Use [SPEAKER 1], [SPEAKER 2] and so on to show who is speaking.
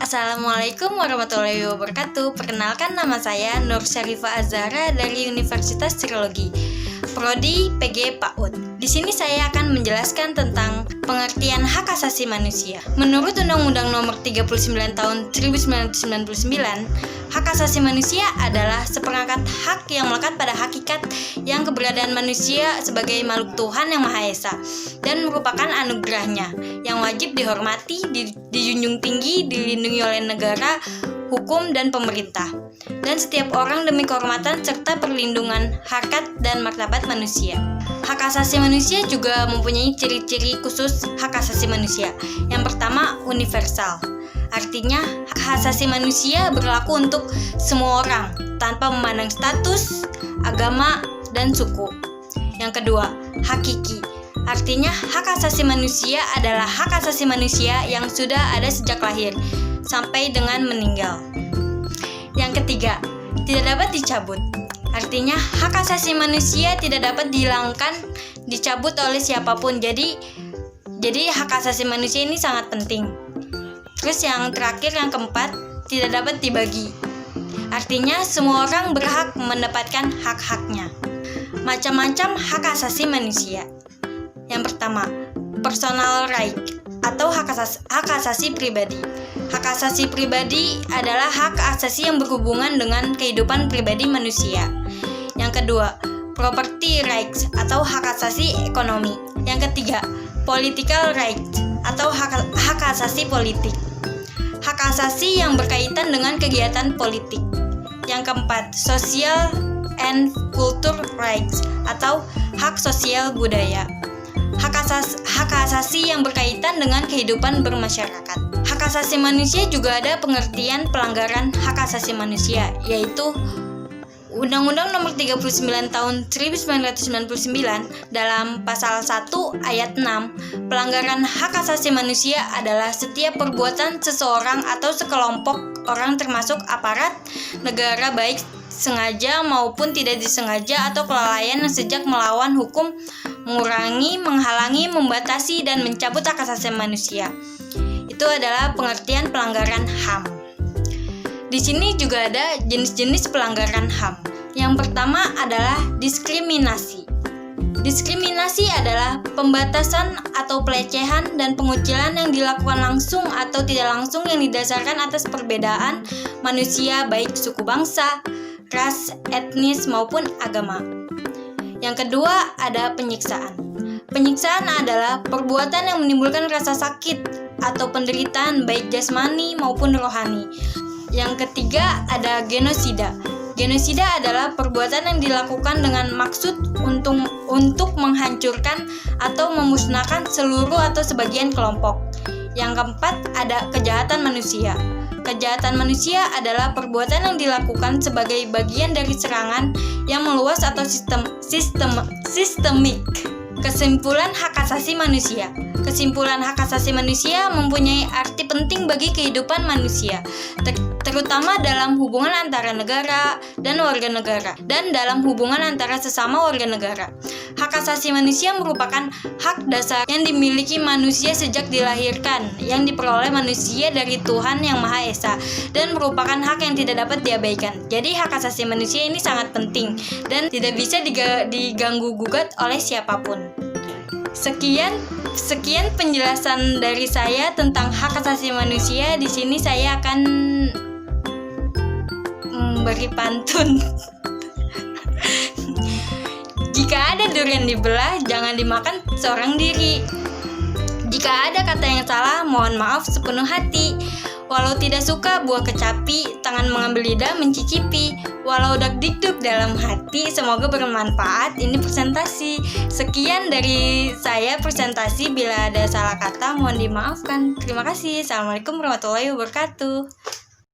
[SPEAKER 1] Assalamualaikum warahmatullahi wabarakatuh. Perkenalkan, nama saya Nur Syarifah Azhara dari Universitas Psikologi, Prodi PG PAUD. Di sini saya akan menjelaskan tentang pengertian hak asasi manusia. Menurut Undang-Undang Nomor 39 Tahun 1999, hak asasi manusia adalah seperangkat hak yang melekat pada hakikat yang keberadaan manusia sebagai makhluk Tuhan yang Maha Esa dan merupakan anugerahnya yang wajib dihormati, dijunjung tinggi, dilindungi oleh negara, hukum, dan pemerintah, dan setiap orang demi kehormatan serta perlindungan harkat dan martabat manusia. Hak asasi manusia juga mempunyai ciri-ciri khusus hak asasi manusia. Yang pertama, universal. Artinya, hak asasi manusia berlaku untuk semua orang tanpa memandang status, agama, dan suku. Yang kedua, hakiki. Artinya, hak asasi manusia adalah hak asasi manusia yang sudah ada sejak lahir sampai dengan meninggal. Yang ketiga, tidak dapat dicabut. Artinya, hak asasi manusia tidak dapat dihilangkan, dicabut oleh siapapun. Jadi hak asasi manusia ini sangat penting. Terus yang terakhir, yang keempat, tidak dapat dibagi. Artinya, semua orang berhak mendapatkan hak-haknya. Macam-macam hak asasi manusia. Yang pertama, personal right atau hak asasi pribadi. Hak asasi pribadi adalah hak asasi yang berhubungan dengan kehidupan pribadi manusia. Yang kedua, property rights atau hak asasi ekonomi. Yang ketiga, political rights atau hak asasi politik. Hak asasi yang berkaitan dengan kegiatan politik. Yang keempat, social and culture rights atau hak sosial budaya. Hak asasi yang berkaitan dengan kehidupan bermasyarakat. Hak asasi manusia juga ada pengertian pelanggaran hak asasi manusia, yaitu Undang-Undang Nomor 39 Tahun 1999 dalam pasal 1 ayat 6, pelanggaran hak asasi manusia adalah setiap perbuatan seseorang atau sekelompok orang termasuk aparat negara baik sengaja maupun tidak disengaja atau kelalaian yang sejak melawan hukum, mengurangi, menghalangi, membatasi, dan mencabut hak asasi manusia. Itu adalah pengertian pelanggaran HAM. Di sini juga ada jenis-jenis pelanggaran HAM. Yang pertama adalah diskriminasi. Diskriminasi adalah pembatasan atau pelecehan dan pengucilan yang dilakukan langsung atau tidak langsung yang didasarkan atas perbedaan manusia baik suku bangsa, ras, etnis, maupun agama. Yang kedua ada penyiksaan. Penyiksaan adalah perbuatan yang menimbulkan rasa sakit atau penderitaan baik jasmani maupun rohani. Yang ketiga ada genosida. Genosida adalah perbuatan yang dilakukan dengan maksud untuk menghancurkan atau memusnahkan seluruh atau sebagian kelompok. Yang keempat ada kejahatan manusia. Kejahatan manusia adalah perbuatan yang dilakukan sebagai bagian dari serangan yang meluas atau sistemik. Kesimpulan hak asasi manusia. Kesimpulan hak asasi manusia mempunyai arti penting bagi kehidupan manusia, terutama dalam hubungan antara negara dan warga negara, dan dalam hubungan antara sesama warga negara. Hak asasi manusia merupakan hak dasar yang dimiliki manusia sejak dilahirkan, yang diperoleh manusia dari Tuhan yang Maha Esa, dan merupakan hak yang tidak dapat diabaikan. Jadi hak asasi manusia ini sangat penting dan tidak bisa diganggu-gugat oleh siapapun. Sekian penjelasan dari saya tentang hak asasi manusia. Di sini saya akan memberi pantun. Jika ada durian dibelah, jangan dimakan seorang diri. Jika ada kata yang salah, mohon maaf sepenuh hati. Walau tidak suka buah kecapi, tangan mengambil lidah mencicipi. Walau dak-dikduk dalam hati, semoga bermanfaat. Ini presentasi. Sekian dari saya presentasi. Bila ada salah kata, mohon dimaafkan. Terima kasih. Assalamualaikum warahmatullahi wabarakatuh.